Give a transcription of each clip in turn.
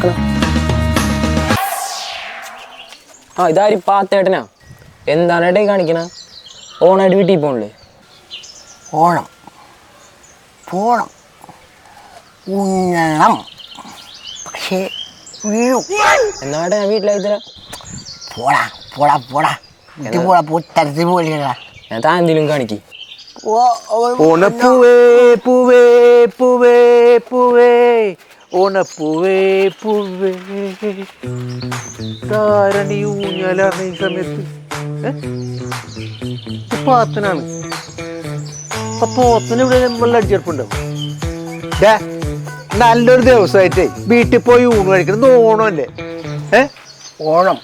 തുറക്കണം. ആ ഇതാരി പാത്തേട്ടനാ. എന്താണ് ഏട്ടാ കാണിക്കണ? ഓണായിട്ട് വീട്ടിൽ പോകണില്ലേ? ഓണം പോണം, ഉണ്ണണം, പക്ഷേ വീഴും. എന്നാ ഏട്ടാ ഞാൻ വീട്ടിലാക്കി തരാം. പോടാ പോടാ പോടാ വീട്ടിൽ പോടാ, തരത്തിൽ പോലില്ല. ഞാൻ താൻ എന്തെങ്കിലും കാണിക്ക്. ഓണപ്പൂവേ പൂവേ പൂവേ പൂവേ ഓണപ്പൂവേ പൂവേ. ധാരണി ഊഞ്ഞാലാണ് ഈ സമയത്ത്. പാത്തനാണ്. അപ്പൊ ഓത്തന് ഇവിടെ വെള്ളം അടിച്ചെടുപ്പുണ്ടാവും. നല്ലൊരു ദിവസമായിട്ടേ വീട്ടിൽ പോയി ഊണ് കഴിക്കണം. ഓണമല്ലേ? ഓണം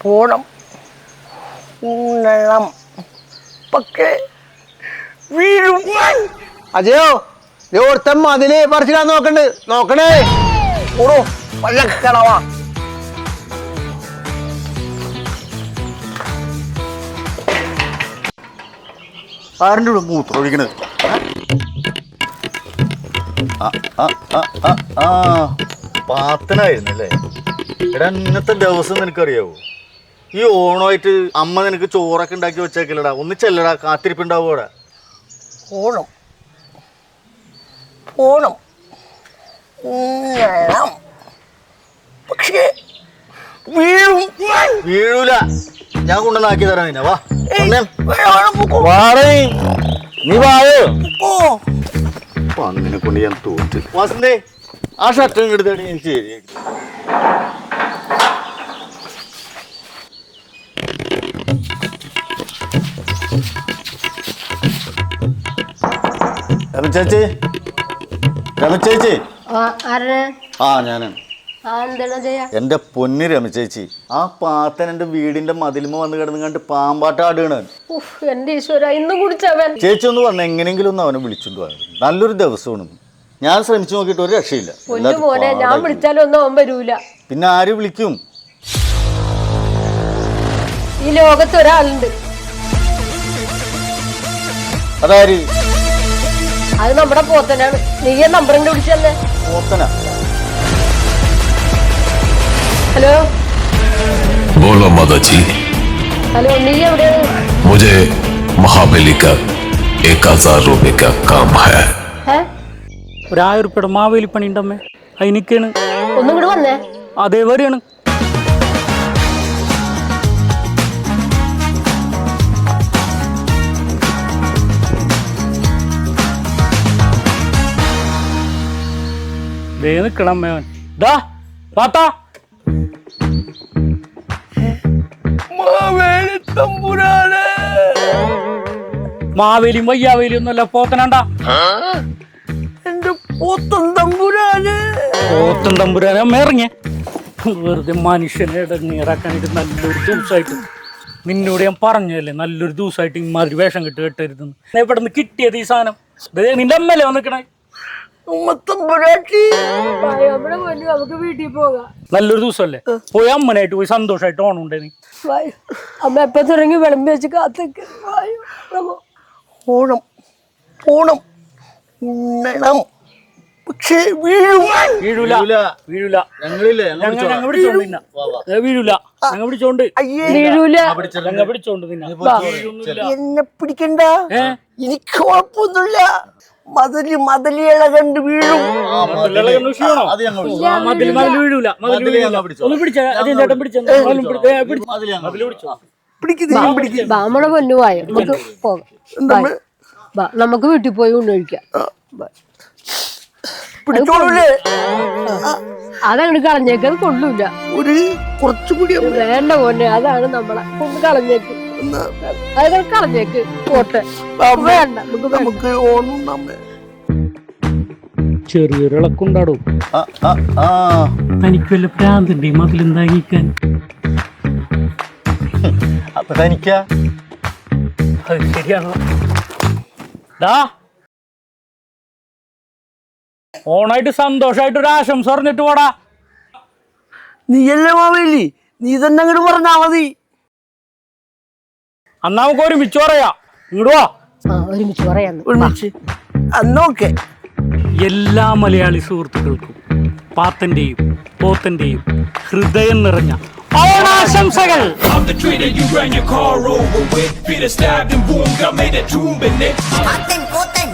പോണം, ഉണ്ണണം, പക്ഷേ വീഴും. അജയോ ഓർത്ത മതില് പറിച്ചിടാൻ നോക്കണേ. ഓടോ വള്ളക്കളവാ. ആരുടെ കൂടെ മൂത്രമൊഴിക്കണത്? പാത്തനായിരുന്നല്ലേ? എടാ ഇന്നത്തെ ദിവസം നിനക്കറിയാവോ? ഈ ഓണമായിട്ട് അമ്മ നിനക്ക് ചോറൊക്കെ ഉണ്ടാക്കി വെച്ചേക്കില്ലടാ. ഒന്ന് ചെല്ലടാ, കാത്തിരിപ്പുണ്ടാവൂടാ. ഓണം പോണം, ഉണ്ണണം, പക്ഷേ വീഴൂല. ഞാൻ കൊണ്ടുവന്നാക്കി തരാം നിന്നെ. വാ നീ വായോ. അന്നിനെ കൊണ്ട് ഞാൻ തോറ്റ്. വാസന്തേ ആ ഷർട്ടും എടുത്താടി ഞാൻ ശരിയാക്കി. രമചേച്ചി, രമചേച്ചി. ആ ഞാനാണ്. എന്റെ പൊന്നി രമചേച്ചി, ആ പാത്തൻ എന്റെ വീടിന്റെ മതിലുമ വന്ന് കിടന്ന് കണ്ട് പാമ്പാട്ട ആടുകയാണ്. ചേച്ചി ഒന്ന് പറഞ്ഞ എങ്ങനെയെങ്കിലും ഒന്ന് അവനെ വിളിച്ചുകൊണ്ട് പോയത്. നല്ലൊരു ദിവസമാണ്. ഞാൻ ശ്രമിച്ചു നോക്കിയിട്ട് ഒരു രക്ഷയില്ല. ഞാൻ വിളിച്ചാലും ഒന്നും അവൻ വരൂല. പിന്നെ ആര് വിളിക്കും? ഈ ലോകത്ത് ഒരാളുണ്ട്. അതാര്? അത് നമ്മുടെ പോത്തനാണ്. നീ നമ്പർ കൊണ്ട് വിളിച്ചല്ലേ? പോത്തനാ? ഹലോ बोलो माता जी। ഹലോ, നീ എവിടെയാണ്? मुझे महाबली का 1000 रुपए का काम है। 1000 ഉറുപ്പിയുടെ മാവേലി പണി ഉണ്ടമ്മേ. അതിനൊക്കെയാണ്. ഒന്നും കൂടെ വന്നേ. അതേ വരെയാണ്. ദേ നിക്കണം മേവൻ. ദാ പാത്താ. മാവേലിയും വയ്യാവേലിയും ഒന്നുമല്ല, പോത്തനാണ്ടാ. എന്റെ പോത്തൻ തമ്പുരാന്. പോത്തൻ തമ്പുരാനെ അമ്മ ഇറങ്ങിയ വെറുതെ മനുഷ്യനെ ഇടങ്ങേറാക്കാനായിട്ട് നല്ലൊരു ദിവസമായിട്ട് നിന്നോട് ഞാൻ പറഞ്ഞല്ലേ, നല്ലൊരു ദിവസമായിട്ട് ഇമാതിരി വേഷം കെട്ടരുതെന്ന്. എവിടെ നിന്ന് കിട്ടിയത് ഈ സാധനം? നിന്റെ അമ്മല്ലേ വന്നിക്കണേ? നമുക്ക് വീട്ടിൽ പോകാം. നല്ലൊരു ദിവസമല്ലേ? പോയി അമ്മനായിട്ട് പോയി സന്തോഷമായിട്ട് ഓണം ഉണ്ടേ. നീ അമ്മ എപ്പ തുടങ്ങി വിളമ്പി വെച്ച് കാത്തേക്ക്. ഓണം പോണം, ഉണ്ണണം, പക്ഷേ വീഴും. വീഴൂല. വീഴൂല. ഞങ്ങൾ പിടിച്ചോണ്ട് നിന്ന. വീഴൂല. ഞങ്ങൾ പിടിച്ചോണ്ട്. വീഴൂല. ഞങ്ങൾ പിടിച്ചോണ്ട് നിന്ന. എന്നെ പിടിക്കണ്ട, എനിക്ക് കുഴപ്പമൊന്നുമില്ല. മതിലിള കണ്ട് വീഴും. വീഴൂല. ഒന്ന് പിടിച്ച ചേട്ടൻ നമ്മളെ പൊന്നുവായ നമുക്ക് പോകാം. നമുക്ക് വീട്ടിൽ പോയി ഊണ് കഴിക്കാം. അതങ്ങോട്ട് കളഞ്ഞേക്കത് കൊള്ളൂല. ഒരു കുറച്ചുകൂടി വേണ്ട പോന്നെ, അതാണ് നമ്മളെ കൊണ്ട് കളഞ്ഞേക്ക്. അത് കളഞ്ഞേക്ക് പോട്ടെ. വേണ്ട നമുക്ക് ഓണം. നമ്മ ചെറിയൊരു ഇളക്കുണ്ടാടോ. തനിക്ക് വല്ല പ്രാന്തുണ്ട് മതിലും താങ്ങിക്കാൻ? അപ്പൊ തനിക്കാ? അത് ശരിയാണോ? ഓണായിട്ട് സന്തോഷായിട്ട് ഒരു ആശംസ പറഞ്ഞിട്ട് പോടാ. നീയല്ലേ മാവേലി, നീ തന്നെ അങ്ങോട്ട് പറഞ്ഞാ മതി. അന്നാ നമുക്ക് ഒരുമിച്ച് പറയാ. ഇങ്ങോട്ട് വാ. ഒരുമിച്ച് പറയാം. ഒരുമിച്ച് അന്നോക്കെ. എല്ലാ മലയാളി സുഹൃത്തുക്കൾക്കും പാത്തന്റെയും പോത്തന്റെയും ഹൃദയം നിറഞ്ഞ ഓണാശംസകൾ. I'm the tree that you ran your car over with. Peter stabbed and boom, got made that tomb in it. Pothan